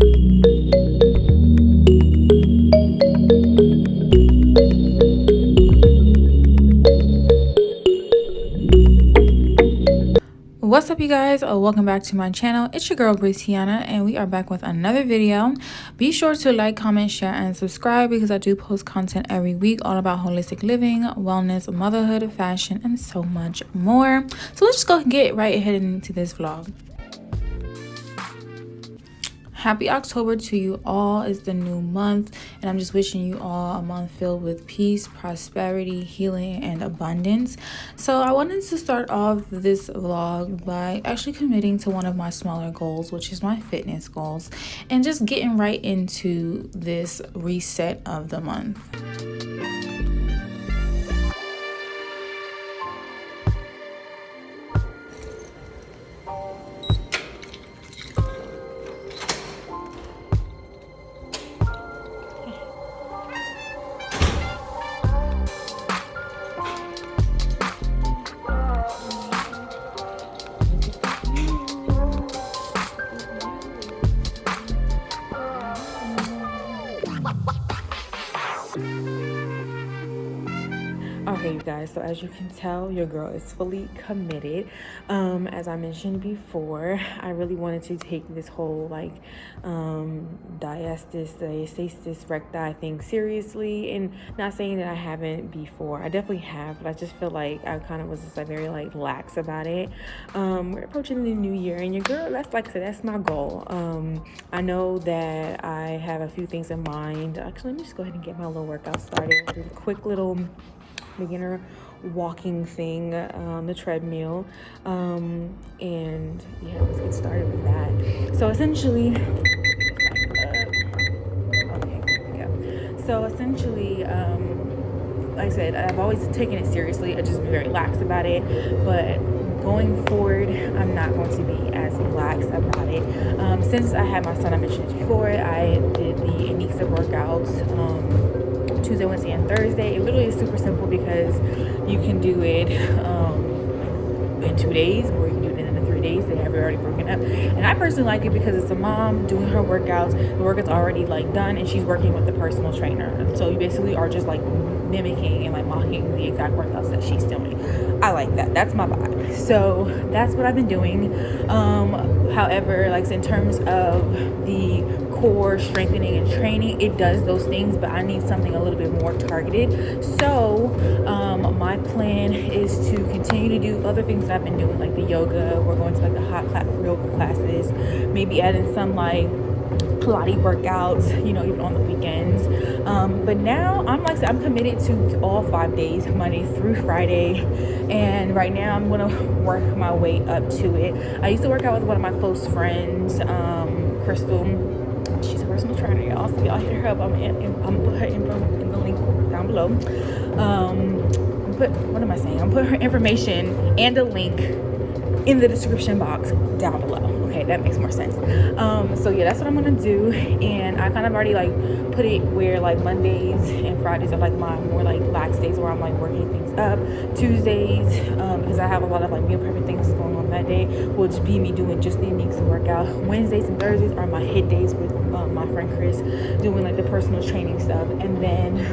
What's up, you guys? Welcome back to my channel. It's your girl Brianna, and we are back with another video. Be sure to like, comment, share, and subscribe because I do post content every week all about holistic living, wellness, motherhood, fashion, and so much more. So let's just go get right ahead into this vlog. Happy October to you all. It's the new month, and I'm just wishing you all a month filled with peace, prosperity, healing, and abundance. So I wanted to start off this vlog by actually committing to one of my smaller goals, which is my fitness goals, and just getting right into this reset of the month. Okay, you guys, so as you can tell, your girl is fully committed. As I mentioned before, I really wanted to take this whole diastasis recti thing seriously, and not saying that I haven't before. I definitely have, but I just feel like I kind of was just very lax about it. We're approaching the new year, and your girl, that's like I said, that's my goal. I know that I have a few things in mind. Actually, let me just go ahead and get my little workout started. Do a quick little beginner walking thing, the treadmill, and yeah, let's get started with that. So essentially, like I said, I've always taken it seriously. I've just been very lax about it, but going forward, I'm not going to be as lax about it. Since I had my son, I mentioned it before, I did the Anixa workouts Tuesday, Wednesday, and Thursday. It literally is super simple because you can do it in 2 days, or you can do it in 3 days. They have it already broken up, and I personally like it because it's a mom doing her workouts. The workout's already done, and she's working with the personal trainer. So you basically are just mimicking and mocking the exact workouts that she's doing. I like that. That's my vibe. So that's what I've been doing. However, in terms of the core strengthening and training, it does those things, but I need something a little bit more targeted. So my plan is to continue to do other things that I've been doing, like the yoga. We're going to the hot yoga classes, maybe adding some Pilates workouts, even on the weekends. But now I'm committed to all 5 days, Monday through Friday. And right now I'm going to work my way up to it. I used to work out with one of my close friends, Crystal. She's a personal trainer, y'all. So y'all hit her up. I'm gonna put her info in the link down below. What am I saying? I'm put her information and a link in the description box down below. Okay, that makes more sense. So yeah, that's what I'm gonna do. And I kind of already put it where Mondays and Fridays are my more lax days where I'm working things up. Tuesdays, because I have a lot of meal prepping things going on that day, will just be me doing just the Anixa workout. Wednesdays and Thursdays are my hit days with my friend Chris, doing the personal training stuff. And then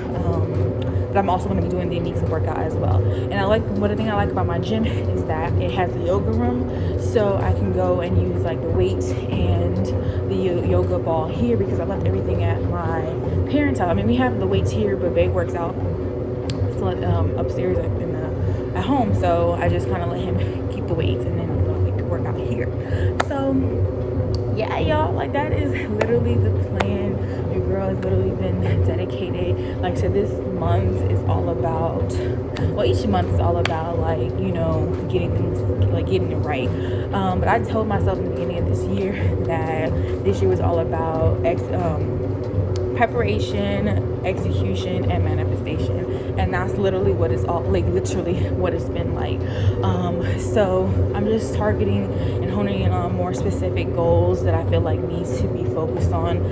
but I'm also going to be doing the Anixa workout as well. And one thing I like about my gym is that it has a yoga room, so I can go and use the weights and the yoga ball here, because I left everything at my parents' house. I mean, we have the weights here, but Babe works out upstairs at home, so I just kind of let him keep the weights, and then I'm going to work out here. So yeah, y'all, that is literally the plan. Your girl has literally been dedicated. Like I said, this month is all about, each month is all about getting things, getting it right. But I told myself in the beginning of this year that this year was all about preparation, execution, and manifestation. And that's literally what it's all literally what it's been like. So I'm just targeting and honing in on more specific goals that I feel needs to be focused on.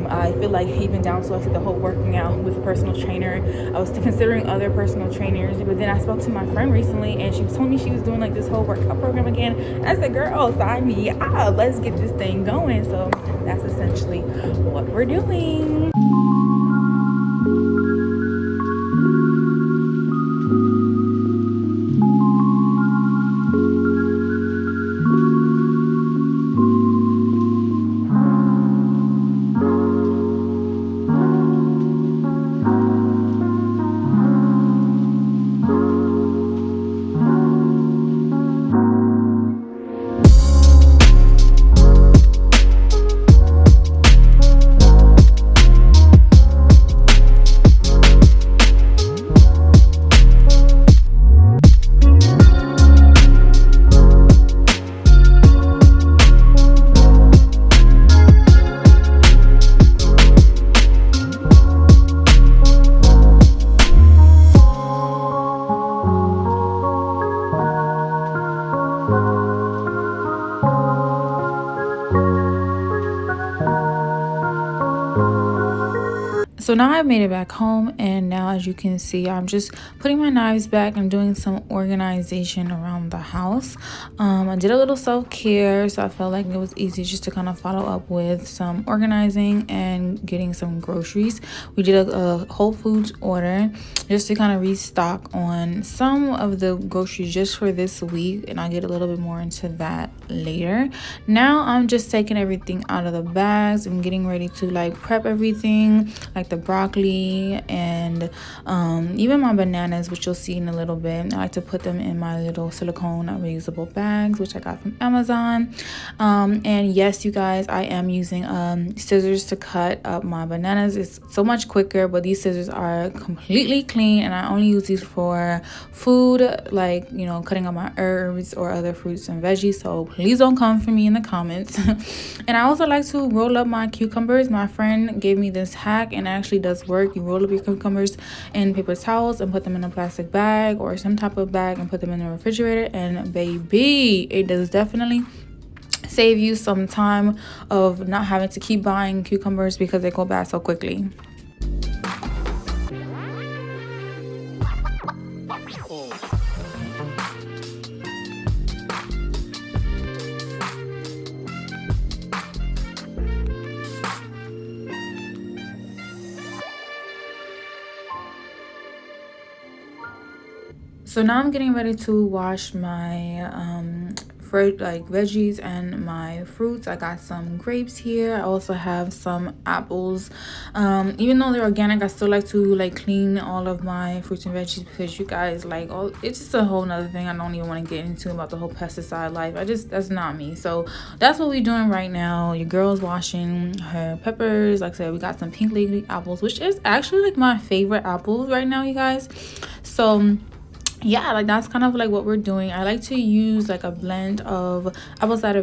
I feel even down to the whole working out with a personal trainer. I was considering other personal trainers, but then I spoke to my friend recently, and she told me she was doing this whole workout program again. And I said, girl, sign me up. Let's get this thing going. So that's essentially we're doing. So now I've made it back home, and now as you can see, I'm just putting my knives back and doing some organization around the house. I did a little self-care, so I felt like it was easy just to kind of follow up with some organizing and getting some groceries. We did a Whole Foods order just to kind of restock on some of the groceries just for this week, and I'll get a little bit more into that later. Now I'm just taking everything out of the bags and getting ready to like prep everything, like the broccoli and even my bananas, which you'll see in a little bit. I like to put them in my little silicone reusable bags, which I got from Amazon. And yes, you guys, I am using scissors to cut up my bananas. It's so much quicker, but these scissors are completely clean, and I only use these for food, like, you know, cutting up my herbs or other fruits and veggies. So please don't come for me in the comments. And I also like to roll up my cucumbers. My friend gave me this hack, and it actually does work. You roll up your cucumbers in paper towels and put them in a plastic bag or some type of bag and put them in the refrigerator, and baby, it does definitely save you some time of not having to keep buying cucumbers because they go bad so quickly. So now I'm getting ready to wash my veggies and my fruits. I got some grapes here. I also have some apples. Even though they're organic, I still like to like clean all of my fruits and veggies, because you guys, like, it's just a whole nother thing I don't even want to get into about the whole pesticide life. That's not me. So that's what we're doing right now. Your girl's washing her peppers. Like I said, we got some pink lady apples, which is actually like my favorite apples right now, you guys. So yeah, like that's kind of like what we're doing. I like to use like a blend of regular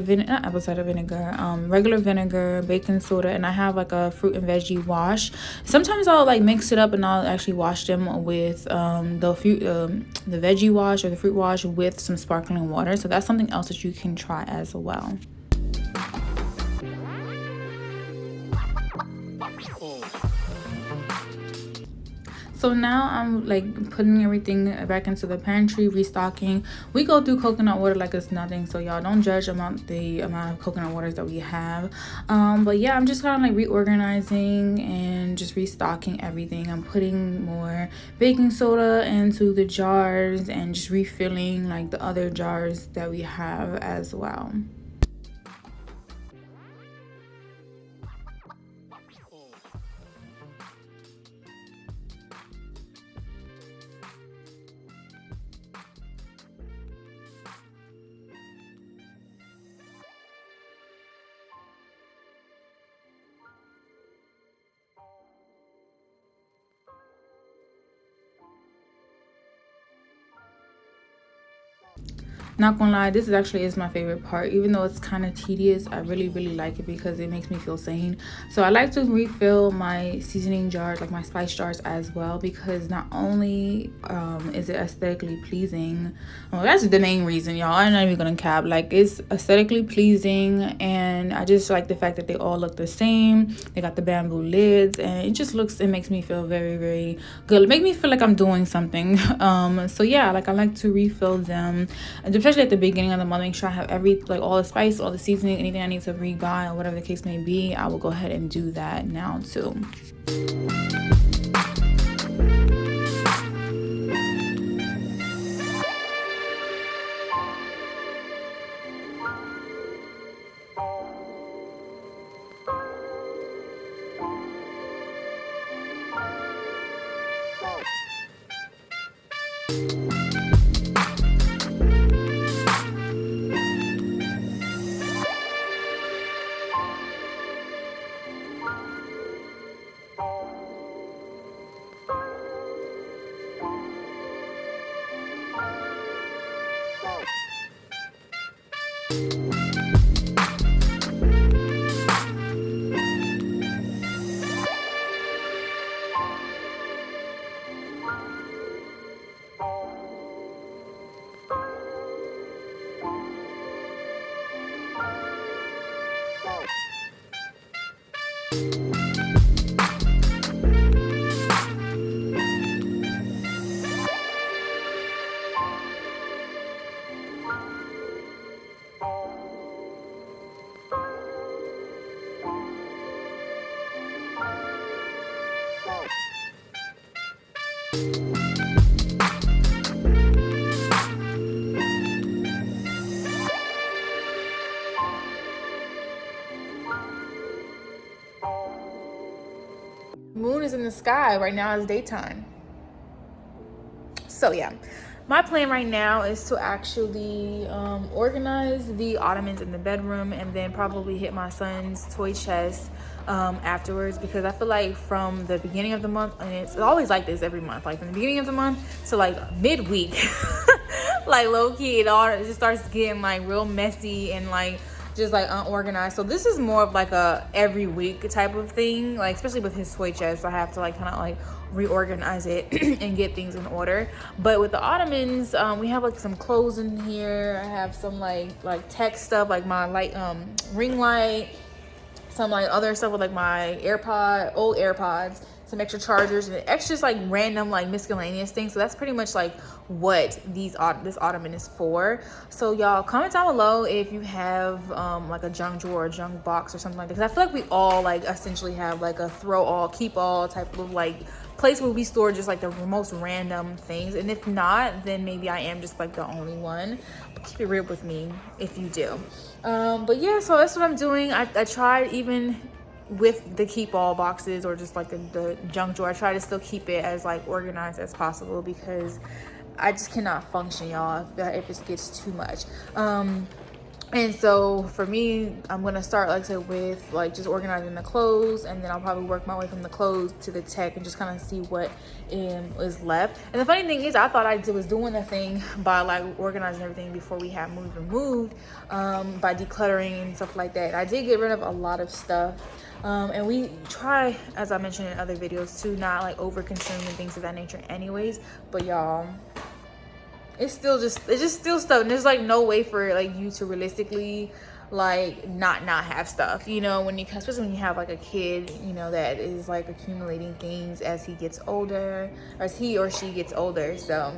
vinegar, baking soda, and I have like a fruit and veggie wash. Sometimes I'll like mix it up and I'll actually wash them with the veggie wash or the fruit wash with some sparkling water. So that's something else that you can try as well. So now I'm like putting everything back into the pantry, restocking. We go through coconut water like it's nothing, so y'all don't judge the amount of coconut waters that we have. But yeah, I'm just kind of like reorganizing and just restocking everything. I'm putting more baking soda into the jars and just refilling like the other jars that we have as well. Not gonna lie, this actually is my favorite part. Even though it's kind of tedious, I really like it because it makes me feel sane. So I like to refill my seasoning jars, like my spice jars as well, because not only is it aesthetically pleasing, well, that's the main reason, y'all. I'm not even gonna cap. Like, it's aesthetically pleasing, and I just like the fact that they all look the same. They got the bamboo lids, and it makes me feel very good. It makes me feel like I'm doing something. So yeah, like I like to refill them. It especially at the beginning of the month, make sure I have all the spice, all the seasoning, anything I need to rebuy or whatever the case may be. I will go ahead and do that now too. Moon is in the sky right now. It's daytime. So yeah, my plan right now is to actually organize the ottomans in the bedroom and then probably hit my son's toy chest afterwards, because I feel like from the beginning of the month, and it's always like this every month, like from the beginning of the month to like midweek, like low-key it just starts getting like real messy and like just like unorganized. So this is more of like a every week type of thing, like especially with his toy chest. I have to like kind of like reorganize it and get things in order. But with the ottomans, we have like some clothes in here. I have some like tech stuff, like my light ring light, some like other stuff with like my old AirPods, some extra chargers, and extra like random like miscellaneous things. So that's pretty much like what this ottoman is for. So y'all comment down below if you have like a junk drawer or junk box or something like that, because I feel like we all like essentially have like a throw all keep all type of like place where we store just like the most random things. And if not, then maybe I am just like the only one, but keep it real with me if you do. But yeah, so that's what I'm doing. I tried, even with the keep all boxes or just like the junk drawer, I try to still keep it as like organized as possible, because I just cannot function, y'all, if it gets too much. And so for me, I'm gonna start, like I said, with like just organizing the clothes, and then I'll probably work my way from the clothes to the tech and just kind of see what is left. And the funny thing is, I thought I was doing the thing by like organizing everything before we had moved, by decluttering and stuff like that. I did get rid of a lot of stuff. And we try, as I mentioned in other videos, to not like over consume and things of that nature anyways. But y'all, it's just still stuff, and there's like no way for like you to realistically like not have stuff, you know, especially when you have like a kid, you know, that is like accumulating things as he gets older, or as he or she gets older. So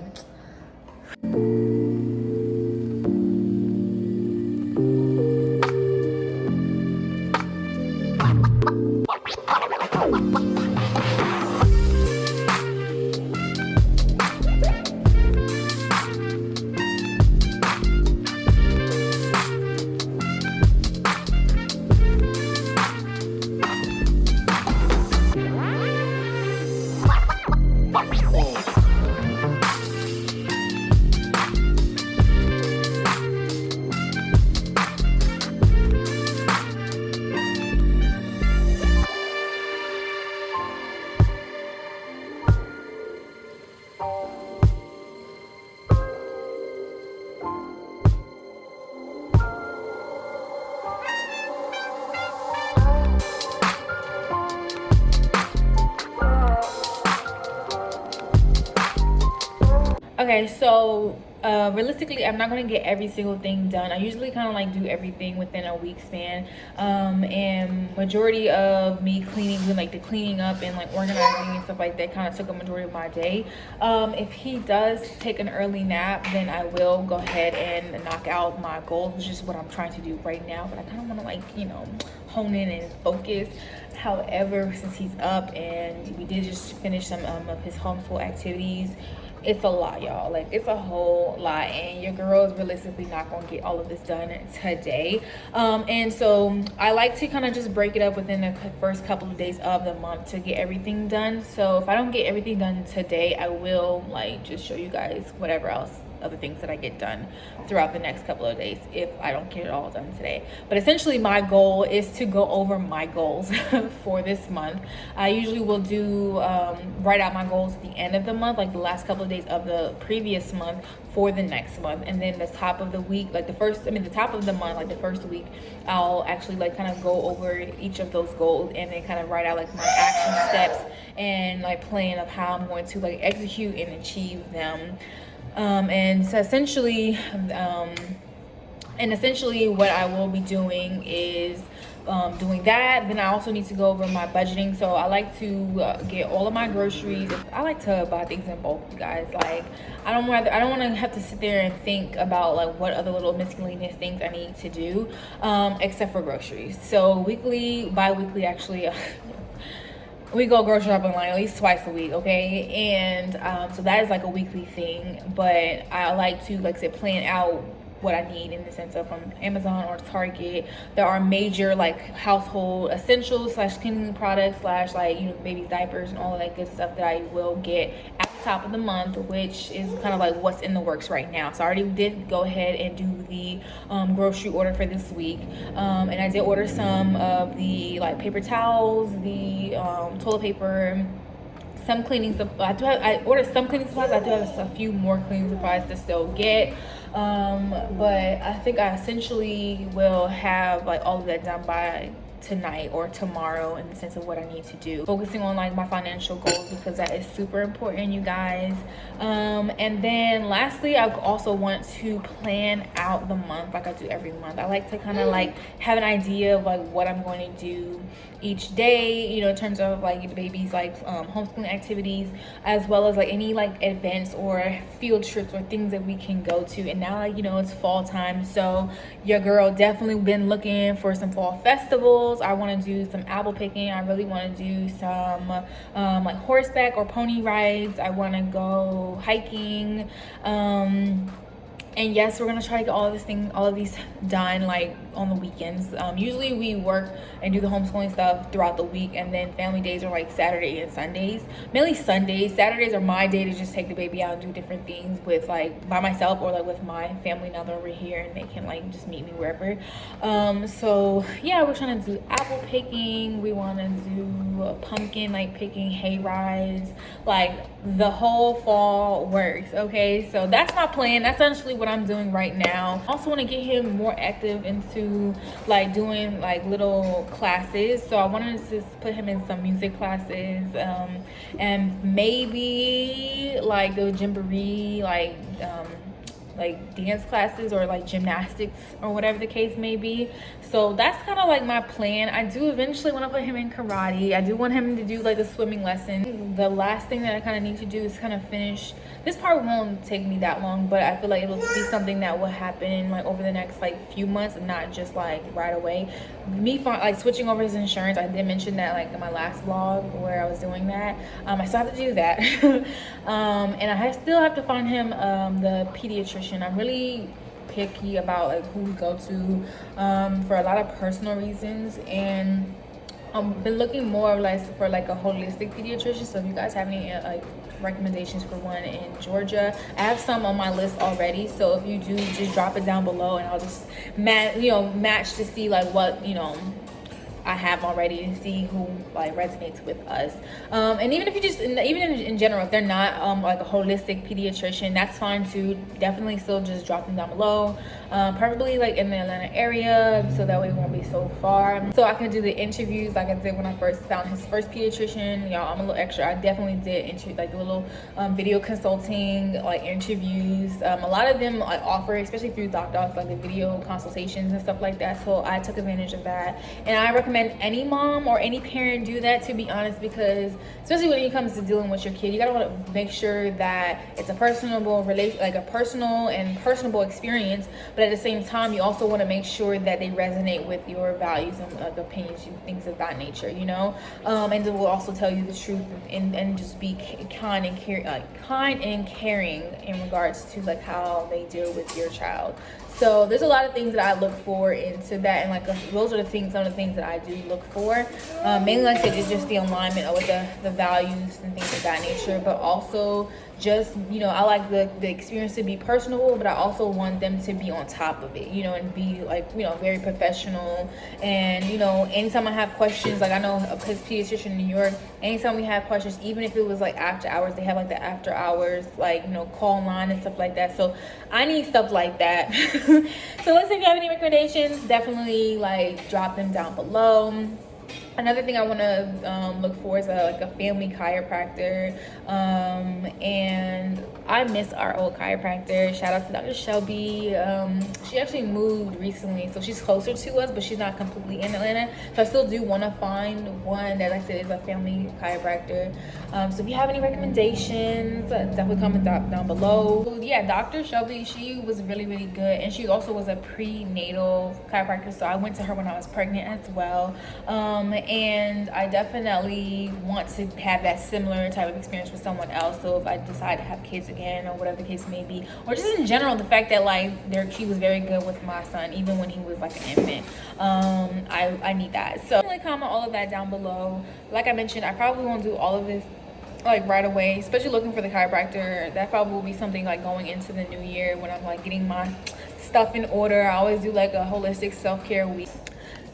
okay, so realistically, I'm not going to get every single thing done. I usually kind of like do everything within a week span. And majority of me cleaning, like the cleaning up and like organizing and stuff like that, kind of took a majority of my day. If he does take an early nap, then I will go ahead and knock out my goals, which is what I'm trying to do right now. But I kind of want to like, you know, hone in and focus. However, since he's up and we did just finish some of his homeschool activities, it's a lot, y'all. Like, it's a whole lot, and your girl is realistically not gonna get all of this done today. And so I like to kind of just break it up within the first couple of days of the month to get everything done. So if I don't get everything done today, I will like just show you guys whatever else other things that I get done throughout the next couple of days if I don't get it all done today. But essentially my goal is to go over my goals for this month. I usually will do write out my goals at the end of the month, like the last couple of days of the previous month for the next month. And then the top of the week, like the top of the month, like the first week, I'll actually like kind of go over each of those goals and then kind of write out like my action steps and like plan of how I'm going to like execute and achieve them. And so essentially what I will be doing is doing that. Then I also need to go over my budgeting. So I like to get all of my groceries. I like to buy things in bulk, you guys. Like, I don't want to have to sit there and think about like what other little miscellaneous things I need to do, except for groceries. So bi-weekly actually. We go grocery shopping like at least twice a week, okay? And so that is like a weekly thing. But I like to, like I said, plan out what I need in the sense of from Amazon or Target. There are major like household essentials / cleaning products / like, you know, baby's diapers and all of that good stuff that I will get at the top of the month, which is kind of like what's in the works right now. So I already did go ahead and do the grocery order for this week, and I did order some of the like paper towels, the toilet paper, some cleaning supplies. I ordered some cleaning supplies. I do have a few more cleaning supplies to still get. But I think I essentially will have like all of that done by tonight or tomorrow in the sense of what I need to do. Focusing on like my financial goals because that is super important, you guys. And then lastly, I also want to plan out the month like I do every month. I like to kind of like have an idea of like what I'm going to do each day, you know, in terms of like the baby's like homeschooling activities, as well as like any like events or field trips or things that we can go to. And now, you know, it's fall time, so your girl definitely been looking for some fall festivals. I want to do some apple picking. I really want to do some like horseback or pony rides. I want to go hiking. And yes, we're gonna try to get all of these done like on the weekends. Usually we work and do the homeschooling stuff throughout the week, and then family days are like Saturday and Sundays. Mainly Sundays. Saturdays are my day to just take the baby out and do different things with like by myself or like with my family now that we're here, and they can like just meet me wherever. So yeah, we're trying to do apple picking. We want to do pumpkin like picking, hay rides, like the whole fall works. Okay, so that's my plan. That's essentially what I'm doing right now. I also want to get him more active into like doing like little classes. So I wanted to just put him in some music classes, and maybe like the jamboree, like dance classes or like gymnastics or whatever the case may be. So that's kind of like my plan. I do eventually want to put him in karate. I do want him to do like a swimming lesson. The last thing that I kind of need to do is kind of finish. This part won't take me that long, but I feel like it'll be something that will happen like over the next like few months, and not just like right away. Me like switching over his insurance, I did mention that like in my last vlog where I was doing that. I still have to do that. And I still have to find him the pediatrician. I'm really picky about like who we go to for a lot of personal reasons, and I've been looking more or less for like a holistic pediatrician. So if you guys have any like recommendations for one in Georgia, I have some on my list already. So if you do, just drop it down below and I'll just match to see like what, you know, I have already to see who like resonates with us. And even if you just, even in general, if they're not like a holistic pediatrician, that's fine too. Definitely still just drop them down below, preferably like in the Atlanta area, so that way it won't be so far. So I can do the interviews like I did when I first found his first pediatrician. Y'all, I'm a little extra. I definitely did like a little video consulting, like interviews. A lot of them like offer, especially through ZocDocs, like the video consultations and stuff like that. So I took advantage of that, and I recommend any mom or any parent do that, to be honest, because especially when it comes to dealing with your kid, you gotta want to make sure that it's a personable relation, like a personal and personable experience, but at the same time you also want to make sure that they resonate with your values and like opinions and things of that nature, you know. And it will also tell you the truth, and just be kind and caring in regards to like how they deal with your child. So there's a lot of things that I look for into that, and like those are some of the things that I do look for. Mainly, like I said, it's just the alignment with the values and things of that nature, but also just, you know, I like the experience to be personable, but I also want them to be on top of it, you know, and be like, you know, very professional. And, you know, anytime I have questions, like I know his pediatrician in New York, anytime we have questions, even if it was like after hours, they have like the after hours, like, you know, call line and stuff like that. So I need stuff like that. So let's say if you have any recommendations, definitely like drop them down below. Another thing I want to look for is like a family chiropractor, and I miss our old chiropractor. Shout out to Dr. Shelby. She actually moved recently, so she's closer to us, but she's not completely in Atlanta. So I still do want to find one that, like I said, is a family chiropractor. So if you have any recommendations, definitely comment down below. So yeah, Dr. Shelby, she was really, really good, and she also was a prenatal chiropractor, so I went to her when I was pregnant as well. And I definitely want to have that similar type of experience with someone else. So if I decide to have kids again, or whatever the case may be, or just in general, the fact that like she was very good with my son, even when he was like an infant. I need that. So definitely comment all of that down below. Like I mentioned, I probably won't do all of this like right away, especially looking for the chiropractor. That probably will be something like going into the new year when I'm like getting my stuff in order. I always do like a holistic self-care week.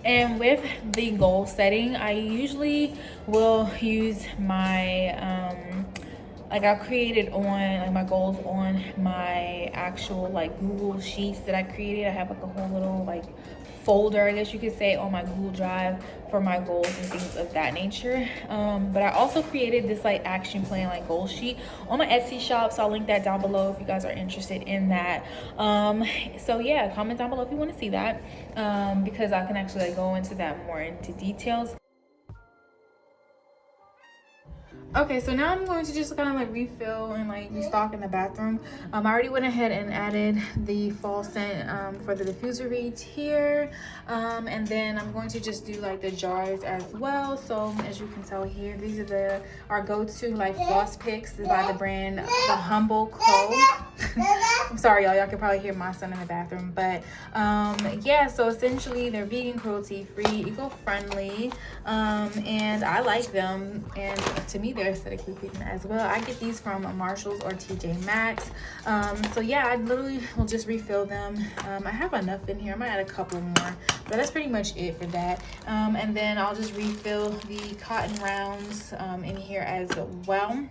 And with the goal setting, I usually will use my like I've created on like my goals on my actual like Google Sheets that I created. I have like a whole little like folder, I guess you could say, on my Google Drive for my goals and things of that nature. But I also created this like action plan, like goal sheet on my Etsy shop, so I'll link that down below if you guys are interested in that. So yeah, comment down below if you want to see that, because I can actually like go into that more into details. Okay, so now I'm going to just kind of like refill and like restock in the bathroom. I already went ahead and added the fall scent for the diffuser reeds here, and then I'm going to just do like the jars as well. So as you can tell here, these are our go-to like floss picks by the brand The Humble Co. I'm sorry, y'all can probably hear my son in the bathroom, but yeah, so essentially they're vegan, cruelty-free, eco-friendly, and I like them, and to me they're aesthetically pleasing as well. I get these from Marshalls or TJ Maxx. So yeah, I literally will just refill them. I have enough in here. I might add a couple more, but that's pretty much it for that. And then I'll just refill the cotton rounds in here as well.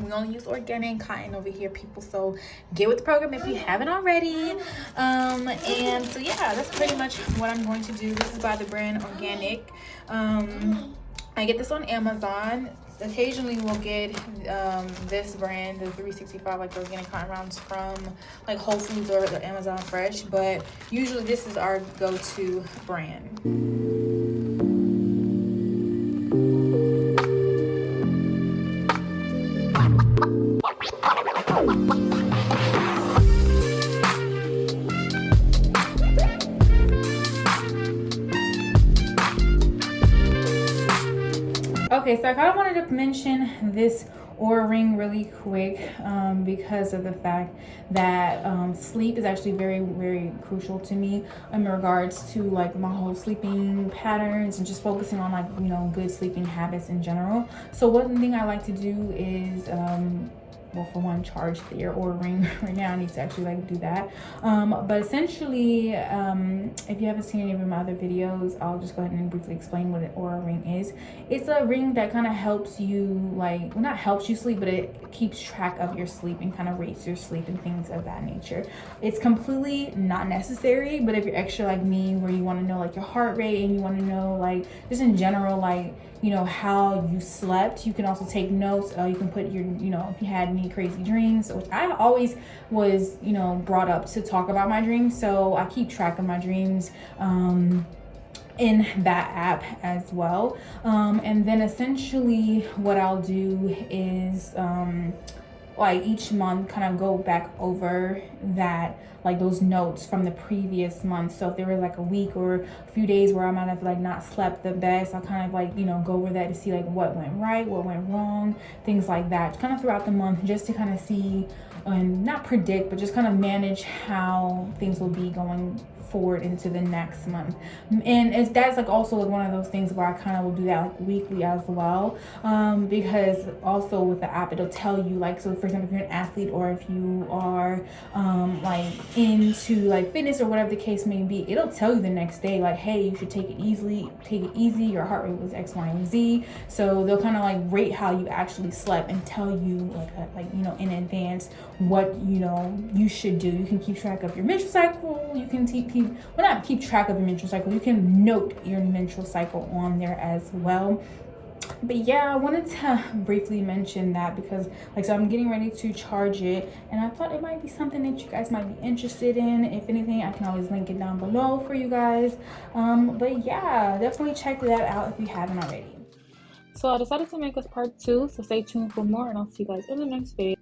We only use organic cotton over here, people, so get with the program if you haven't already. And so yeah, that's pretty much what I'm going to do. This is by the brand Organic. I get this on Amazon. Occasionally we'll get this brand, the 365, like the organic cotton rounds, from like Whole Foods or the Amazon Fresh, but usually this is our go-to brand. Okay, so I kind of wanted to mention this Oura ring really quick, because of the fact that sleep is actually very, very crucial to me in regards to like my whole sleeping patterns and just focusing on, like, you know, good sleeping habits in general. So one thing I like to do is well, for one, charge their Oura ring right now. I need to actually like do that. But essentially, if you haven't seen any of my other videos, I'll just go ahead and briefly explain what an Oura ring is. It's a ring that kind of helps you, like, well, not helps you sleep, but it keeps track of your sleep and kind of rates your sleep and things of that nature. It's completely not necessary, but if you're extra like me, where you want to know like your heart rate and you want to know like just in general, like, you know, how you slept, you can also take notes. You can put your, you know, if you had any crazy dreams, which I always was, you know, brought up to talk about my dreams, so I keep track of my dreams in that app as well. And then essentially what I'll do is like each month kind of go back over that, like those notes from the previous month. So if there was like a week or a few days where I might have like not slept the best, I'll kind of like, you know, go over that to see like what went right, what went wrong, things like that, kind of throughout the month, just to kind of see and not predict, but just kind of manage how things will be going forward into the next month. And that's like also like one of those things where I kind of will do that like weekly as well, because also with the app it'll tell you, like, so for example, if you're an athlete or if you are like into like fitness or whatever the case may be, it'll tell you the next day like, hey, you should take it easy, your heart rate was X, Y, and Z. So they'll kind of like rate how you actually slept and tell you like you know, in advance what, you know, you should do. You can keep track of your menstrual cycle, you can not keep track of your menstrual cycle, you can note your menstrual cycle on there as well. But yeah, I wanted to briefly mention that because, like, so I'm getting ready to charge it, and I thought it might be something that you guys might be interested in. If anything, I can always link it down below for you guys. But yeah, definitely check that out if you haven't already. So I decided to make this part 2, so stay tuned for more, and I'll see you guys in the next video.